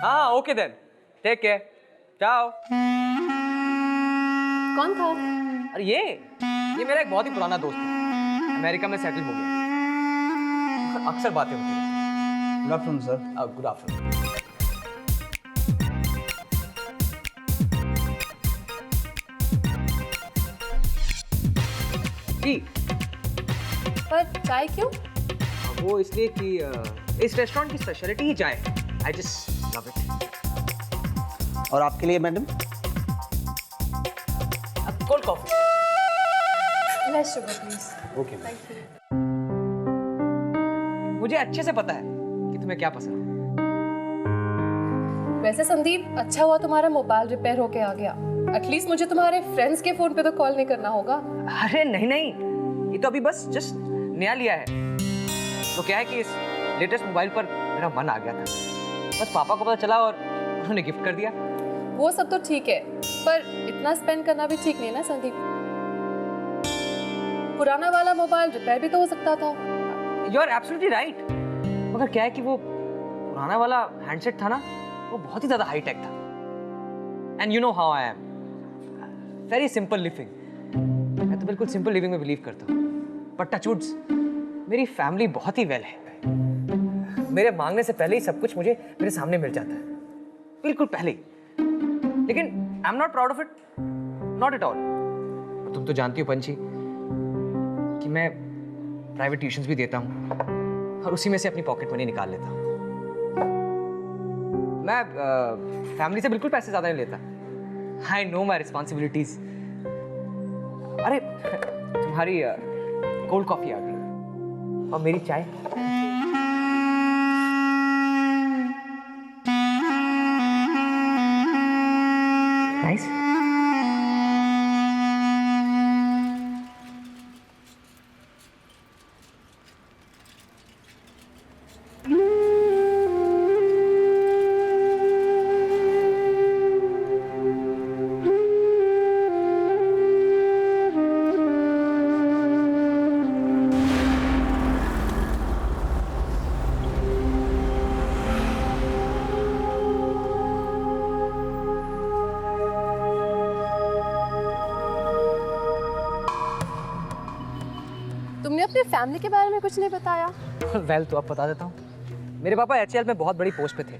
हाँ okay then, take care, चाओ। कौन था? अरे ये मेरा एक बहुत ही पुराना दोस्त है, अमेरिका में सेटल हो गया, अक्सर बातें होती हैं। Good afternoon sir. Good afternoon. जी पर चाय क्यों? वो इसलिए कि इस रेस्टोरेंट की स्पेशलिटी ही चाय है। I just love it. और आपके लिए madam? Cold coffee. Less sugar please. Okay ma'am. Thank you. मुझे अच्छे से पता है कि तुम्हें क्या पसंद है। वैसे संदीप, अच्छा हुआ तुम्हारा मोबाइल रिपेयर होके आ गया। एटलीस्ट मुझे तुम्हारे फ्रेंड्स के फोन पे तो कॉल नहीं करना होगा। अरे नहीं नहीं, ये तो अभी बस जस्ट नया लिया है। तो क्या है कि इस लेटेस्ट मोबाइल पर मेरा मन आ गया था, बस पापा को पता चला और उन्होंने गिफ्ट कर दिया। वो सब तो ठीक है, पर इतना स्पेंड करना भी ठीक नहीं है ना संदीप। पुराना वाला मोबाइल रिपेयर भी तो हो सकता था। You are absolutely right. मगर क्या है कि वो पुराना वाला हैंडसेट था ना, वो बहुत ही ज्यादा हाई टेक था। And you know how I am, very simple living. मैं तो बिल्कुल सिंपल लिविंग में बिलीव करता हूँ। बट टचवुड्स, मेरी फैमिली बहुत ही वेल है। मेरे मांगने से पहले ही सब कुछ मुझे मेरे सामने मिल जाता है, बिल्कुल पहले ही। लेकिन I am not proud of it, not at all. तुम तो जानती हो पंछी कि मैं प्राइवेट ट्यूशंस भी देता हूँ और उसी में से अपनी पॉकेट मनी निकाल लेता हूँ। मैं फैमिली से बिल्कुल पैसे ज़्यादा नहीं लेता। I know my responsibilities. अरे तुम्हारी कोल्ड कॉफी आ गई और मेरी चाय। नाइस। तुमने अपने फैमिली के बारे में कुछ नहीं बताया। वेल तो अब बता देता हूँ। मेरे पापा HCL में बहुत बड़ी पोस्ट पे थे,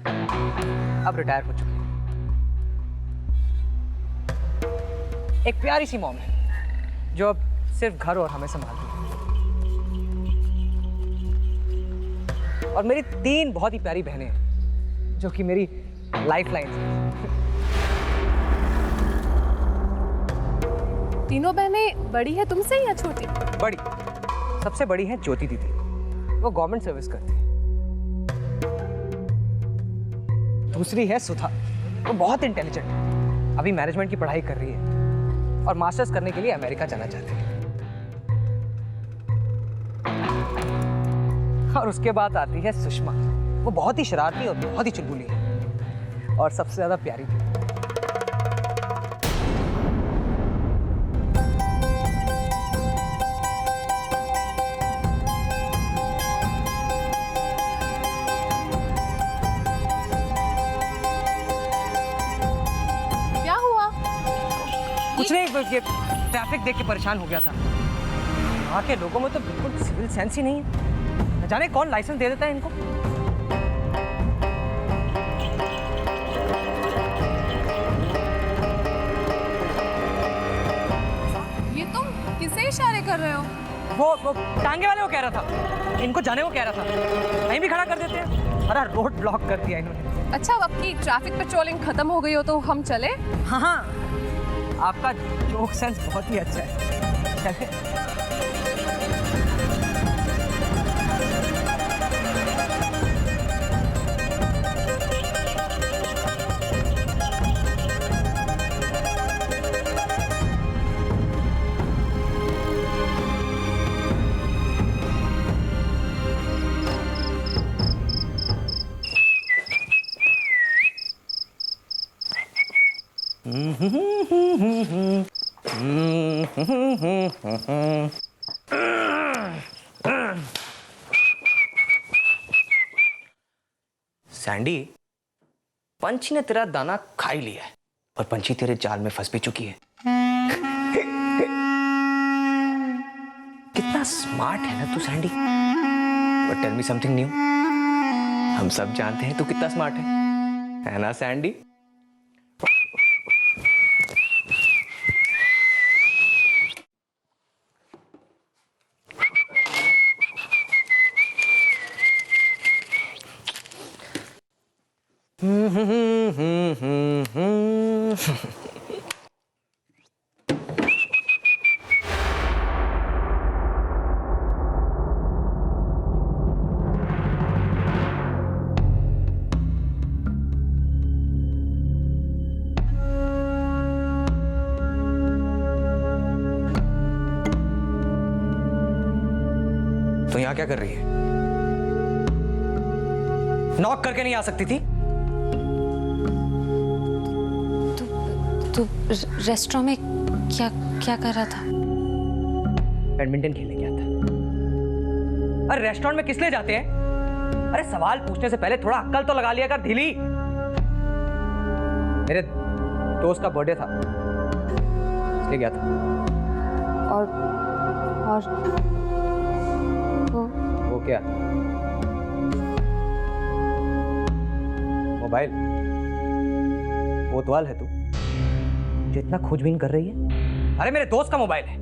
अब रिटायर हो चुके हैं। एक प्यारी सी मॉम है जो अब सिर्फ घर और हमें संभालती है। और मेरी 3 बहुत ही प्यारी बहनें हैं जो कि मेरी लाइफ लाइन है। तीनों बहनें बड़ी है तुमसे या छोटी? बड़ी, सबसे बड़ी है ज्योति दीदी, वो गवर्नमेंट सर्विस करती है। दूसरी है सुधा, वो बहुत इंटेलिजेंट है, अभी मैनेजमेंट की पढ़ाई कर रही है और मास्टर्स करने के लिए अमेरिका जाना चाहती है। और उसके बाद आती है सुषमा, वो बहुत ही शरारती और बहुत ही चुलबुली है और सबसे ज्यादा प्यारी भी। क्या हुआ? कुछ नहीं, ये ट्रैफिक देख के परेशान हो गया था। वहाँ के लोगों में तो बिल्कुल सिविल सेंस ही नहीं है। न जाने कौन लाइसेंस दे देता है इनको। ये तुम किसे इशारे कर रहे हो? वो टांगे वाले को कह रहा था, इनको जाने को कह रहा था। कहीं भी खड़ा कर देते हैं, सारा रोड ब्लॉक कर दिया इन्होंने। अच्छा, अब की ट्रैफिक पेट्रोलिंग खत्म हो गई हो तो हम चले? हाँ हाँ, आपका जोक सेंस बहुत ही अच्छा है, चले। सैंडी, पंछी ने तेरा दाना खा ही लिया है और पंछी तेरे जाल में फंस भी चुकी है। कितना स्मार्ट है ना तू Sandy. But tell me something new. हम सब जानते हैं तू कितना स्मार्ट है ना सैंडी? तो यहां क्या कर रही है? नॉक करके नहीं आ सकती थी? तो रेस्टोरेंट में क्या क्या कर रहा था? बैडमिंटन खेलने गया था। अरे रेस्टोरेंट में किस लिए जाते हैं? अरे सवाल पूछने से पहले थोड़ा अक्ल तो लगा लिया कर ढीली। मेरे दोस्त का बर्थडे था इसलिए गया था। और वो क्या? मोबाइल? कोतवाल है तू जो इतना खोजबीन कर रही है? अरे मेरे दोस्त का मोबाइल है,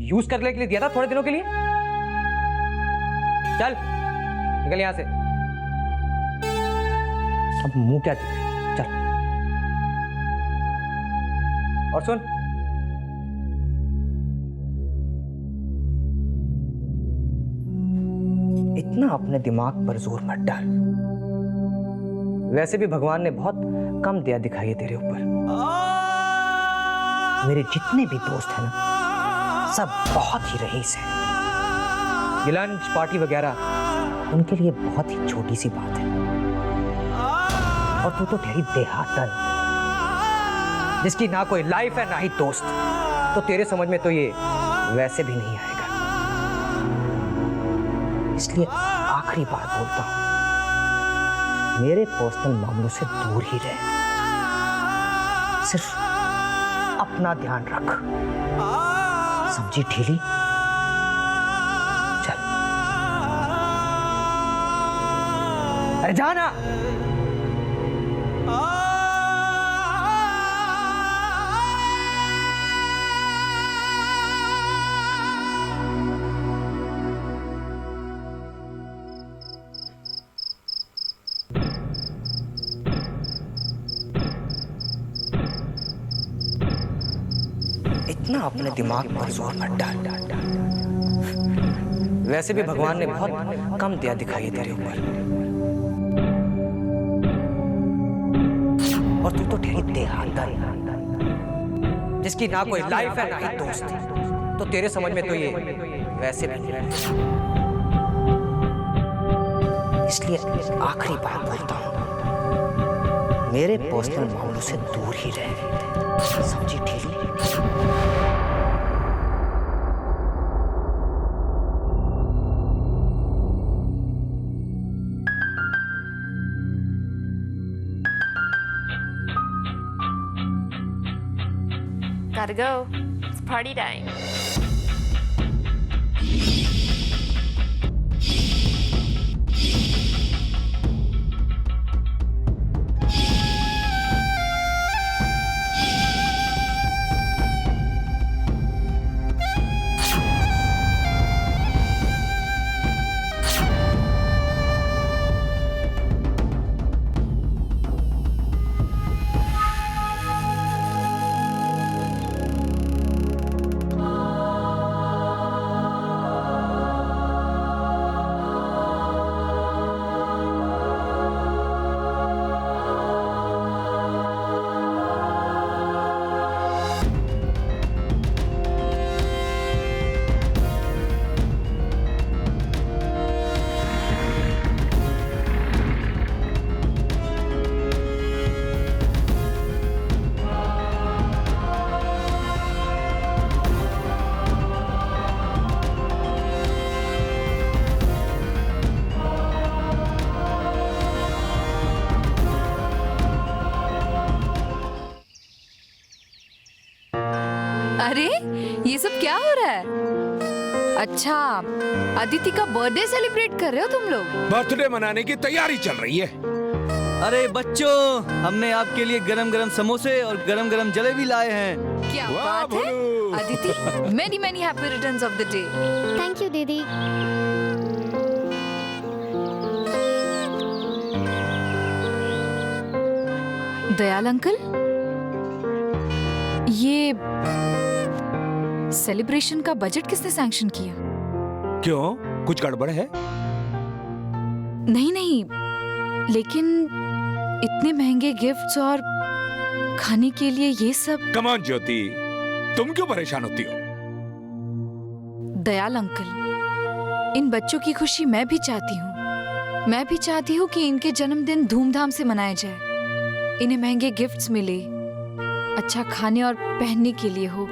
यूज करने के लिए दिया था थोड़े दिनों के लिए। चल निकल यहां से। अब मुंह क्या दिख रहा है? चल। और सुन, इतना अपने दिमाग पर जोर मत डाल। वैसे भी भगवान ने बहुत कम दया दिखाई है तेरे ऊपर। मेरे जितने भी दोस्त हैं ना, सब बहुत ही रईस हैं। ये लंच पार्टी वगैरह उनके लिए बहुत ही छोटी सी बात है। और तू तो तेरी देहातन, जिसकी ना कोई लाइफ है ना ही दोस्त, तो तेरे समझ में तो ये वैसे भी नहीं आएगा। इसलिए आखिरी बार बोलता हूं, मेरे पर्सनल मामलों से दूर ही रह। सिर्फ अपना ध्यान रख। समझी ढीली? चल। अरे जाना। इतना अपने दिमाग पर जोर मत डाल। वैसे भी भगवान ने बहुत कम दया दिखाई है तेरे ऊपर। और तू तो ढेरी देहातन, जिसकी ना कोई लाइफ है ना ही दोस्त, तो तेरे समझ में तो ये वैसे भी नहीं। इसलिए आखिरी बार बोलता हूं, मेरे पर्सनल मामलों से दूर ही रह। समझी ढीली? Gotta go. It's party time. अच्छा, अदिति का बर्थडे सेलिब्रेट कर रहे हो तुम लोग? बर्थडे मनाने की तैयारी चल रही है। अरे बच्चों, हमने आपके लिए गरम गरम समोसे और गरम गरम जलेबी लाए हैं। क्या वाह, बात है Bholu. Aditi, many many happy returns of the day. Thank you दीदी। दयाल अंकल, ये सेलिब्रेशन का बजट किसने सैंक्शन किया? क्यों, कुछ गड़बड़ है? नहीं नहीं, लेकिन इतने महंगे गिफ्ट्स और खाने के लिए ये सब। कम ऑन ज्योति, तुम क्यों परेशान होती हो? दयाल अंकल, इन बच्चों की खुशी मैं भी चाहती हूँ। मैं भी चाहती हूँ कि इनके जन्मदिन धूमधाम से मनाए जाए, इन्हें महंगे गिफ्ट्स मिले, अच्छा खाने और पहनने के लिए हो,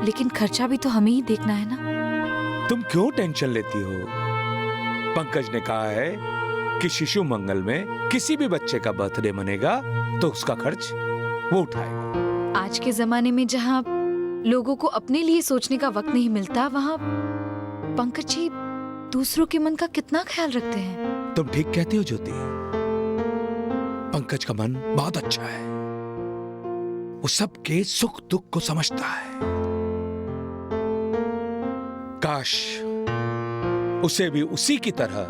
लेकिन खर्चा भी तो हमें ही देखना है ना। तुम क्यों टेंशन लेती हो? पंकज ने कहा है कि शिशु मंगल में किसी भी बच्चे का बर्थडे मनेगा तो उसका खर्च वो उठाएगा। आज के जमाने में जहाँ लोगों को अपने लिए सोचने का वक्त नहीं मिलता, वहाँ पंकज जी दूसरों के मन का कितना ख्याल रखते हैं। तुम ठीक कहती हो ज्योति, पंकज का मन बहुत अच्छा है, वो सबके सुख दुख को समझता है। काश उसे भी उसी की तरह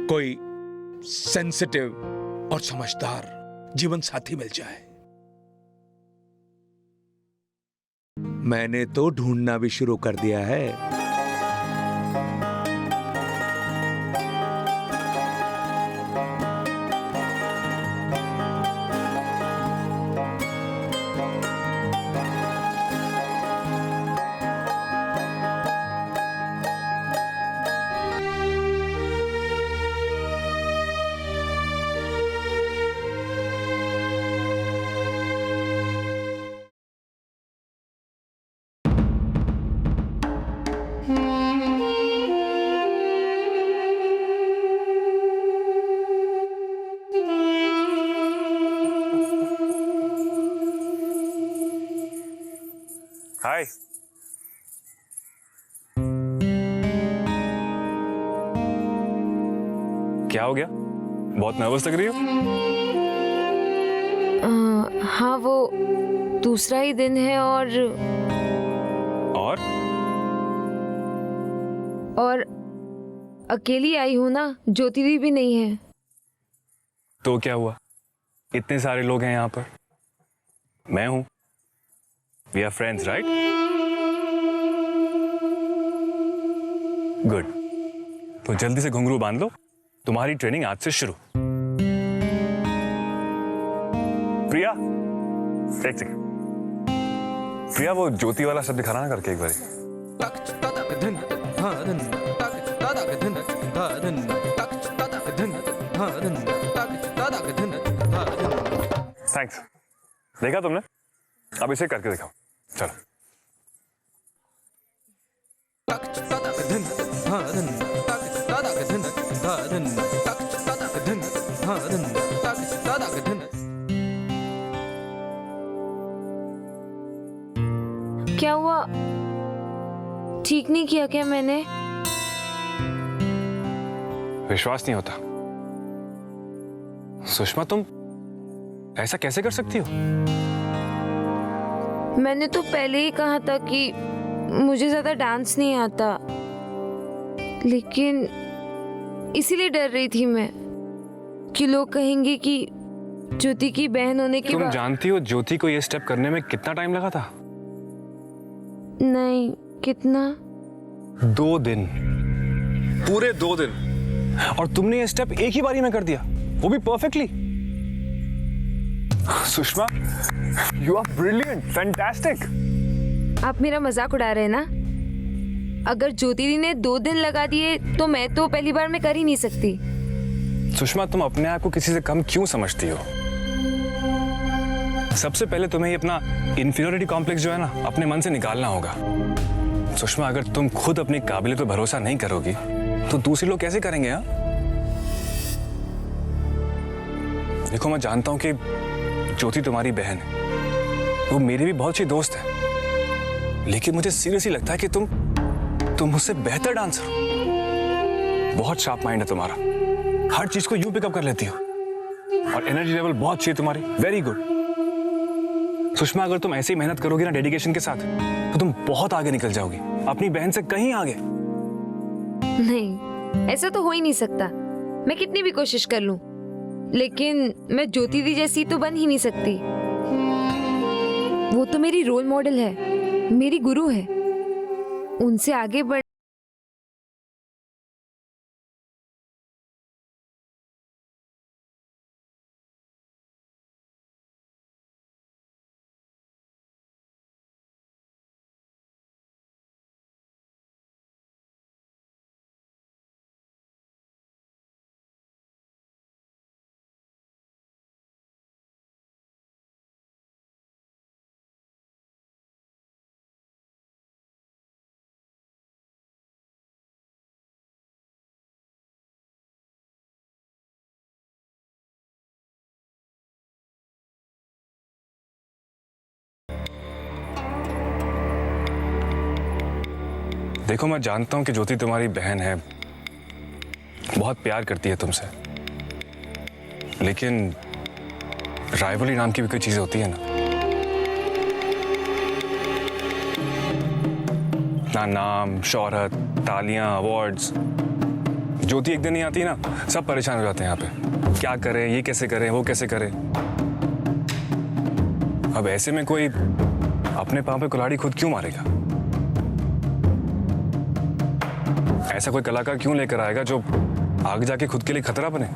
कोई सेंसिटिव और समझदार जीवन साथी मिल जाए। मैंने तो ढूंढना भी शुरू कर दिया है। हाय। क्या हो गया? बहुत नर्वस लग रही हो। हाँ, वो दूसरा ही दिन है और अकेली आई हूँ ना, ज्योति दी भी नहीं है। तो क्या हुआ? इतने सारे लोग हैं यहाँ पर, मैं हूं। We are friends, right? Good. तो जल्दी से घुंघरू बांध लो, तुम्हारी ट्रेनिंग आज से शुरू। प्रिया, एक सेकंड। प्रिया, वो ज्योति वाला शब्द दिखाना ना करके एक बार। थैंक्स। देखा तुमने? अब इसे करके दिखाओ। चलो। क्या हुआ? ठीक नहीं किया क्या मैंने? विश्वास नहीं होता। सुषमा, तुम ऐसा कैसे कर सकती हो? मैंने तो पहले ही कहा था कि मुझे ज्यादा डांस नहीं आता, लेकिन इसीलिए डर रही थी मैं कि लोग कहेंगे कि ज्योति की बहन होने के तुम बाद। जानती हो ज्योति को ये स्टेप करने में कितना टाइम लगा था? नहीं, कितना? 2 दिन, पूरे 2 दिन। और तुमने ये स्टेप एक ही बारी में कर दिया, वो भी perfectly. Sushma, you are brilliant, fantastic. आप मेरा मजाक उड़ा रहे हैं ना? अगर ज्योति दी ने 2 दिन लगा दिए तो मैं तो पहली बार में कर ही नहीं सकती। सुषमा, तुम अपने आप को किसी से कम क्यों समझती हो? सबसे पहले तुम्हें ये अपना इंफीरियरिटी कॉम्प्लेक्स जो है ना, अपने मन से निकालना होगा। सुषमा, अगर तुम खुद अपनी काबिलियत पर भरोसा नहीं करोगी तो दूसरे लोग कैसे करेंगे? हाँ, देखो, मैं जानता हूं कि ज्योति तुम्हारी बहन है, वो मेरी भी बहुत अच्छी दोस्त है, लेकिन मुझे सीरियसली लगता है कि तुम मुझसे बेहतर डांसर हो। बहुत शार्प माइंड है तुम्हारा, हर चीज को यूं पिकअप कर लेती हो और एनर्जी लेवल बहुत अच्छी है तुम्हारी। वेरी गुड सुषमा, अगर तुम ऐसी मेहनत करोगी ना डेडिकेशन के साथ तो तुम बहुत आगे निकल जाओगी, अपनी बहन से कहीं आगे। नहीं, ऐसा तो हो ही नहीं सकता। मैं कितनी भी कोशिश कर लूं, लेकिन मैं ज्योति दी जैसी तो बन ही नहीं सकती। वो तो मेरी रोल मॉडल है, मेरी गुरु है। उनसे आगे बढ़ देखो, मैं जानता हूं कि ज्योति तुम्हारी बहन है, बहुत प्यार करती है तुमसे, लेकिन राइवलरी नाम की भी कोई चीज होती है ना नाम, शोहरत, तालियां, अवार्ड्स। ज्योति एक दिन नहीं आती ना, सब परेशान हो जाते हैं यहाँ पे। क्या करें, ये कैसे करें, वो कैसे करें। अब ऐसे में कोई अपने पांव पे कुल्हाड़ी खुद क्यों मारेगा? ऐसा कोई कलाकार क्यों लेकर आएगा जो आगे जाके खुद के लिए खतरा बने,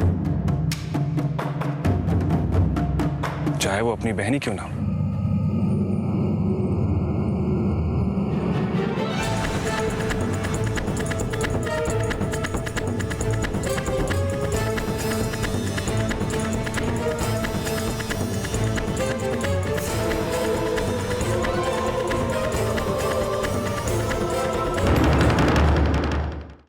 चाहे वो अपनी बहन ही क्यों ना हो।